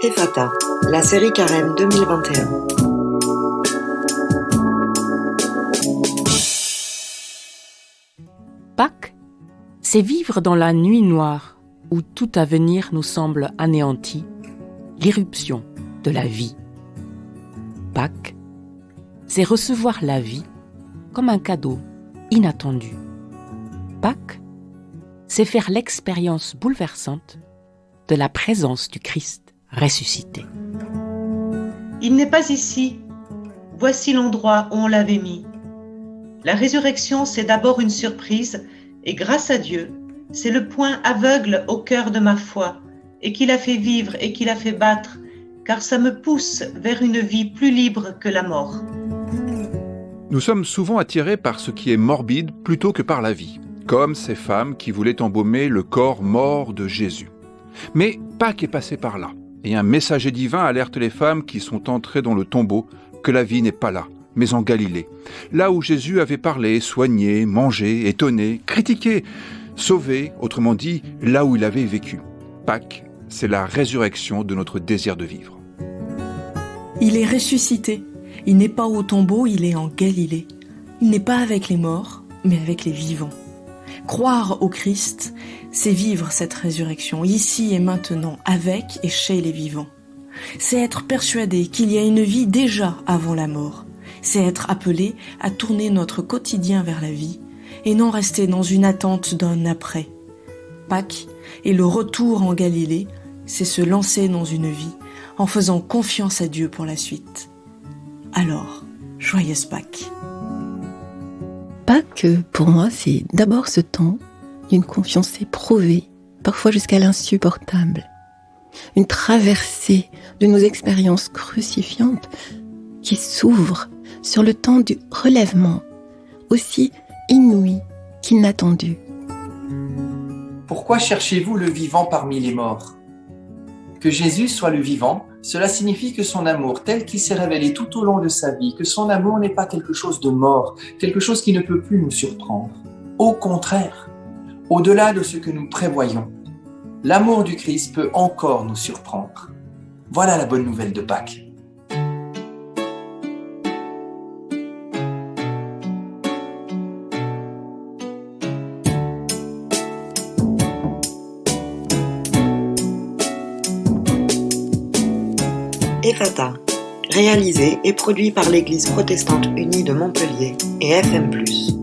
Ephata, la série Carême 2021. Pâques, c'est vivre dans la nuit noire où tout avenir nous semble anéanti, l'irruption de la vie. Pâques, c'est recevoir la vie comme un cadeau inattendu. Pâques, c'est faire l'expérience bouleversante de la présence du Christ ressuscité. Il n'est pas ici. Voici l'endroit où on l'avait mis. La résurrection, c'est d'abord une surprise, et grâce à Dieu, c'est le point aveugle au cœur de ma foi, et qui l'a fait vivre et qui l'a fait battre, car ça me pousse vers une vie plus libre que la mort. Nous sommes souvent attirés par ce qui est morbide plutôt que par la vie, comme ces femmes qui voulaient embaumer le corps mort de Jésus. Mais Pâques est passé par là, et un messager divin alerte les femmes qui sont entrées dans le tombeau que la vie n'est pas là, mais en Galilée, là où Jésus avait parlé, soigné, mangé, étonné, critiqué, sauvé, autrement dit, là où il avait vécu. Pâques, c'est la résurrection de notre désir de vivre. Il est ressuscité. Il n'est pas au tombeau, il est en Galilée. Il n'est pas avec les morts, mais avec les vivants. Croire au Christ, c'est vivre cette résurrection, ici et maintenant, avec et chez les vivants. C'est être persuadé qu'il y a une vie déjà avant la mort. C'est être appelé à tourner notre quotidien vers la vie et non rester dans une attente d'un après. Pâques et le retour en Galilée, c'est se lancer dans une vie en faisant confiance à Dieu pour la suite. Alors, joyeuse Pâques. Pâques, pour moi, c'est d'abord ce temps d'une confiance éprouvée, parfois jusqu'à l'insupportable. Une traversée de nos expériences crucifiantes qui s'ouvre sur le temps du relèvement, aussi inouï qu'inattendu. Pourquoi cherchez-vous le vivant parmi les morts ? Que Jésus soit le vivant, cela signifie que son amour, tel qu'il s'est révélé tout au long de sa vie, que son amour n'est pas quelque chose de mort, quelque chose qui ne peut plus nous surprendre. Au contraire, au-delà de ce que nous prévoyons, l'amour du Christ peut encore nous surprendre. Voilà la bonne nouvelle de Pâques. Ephata, réalisé et produit par l'Église protestante unie de Montpellier et FM+.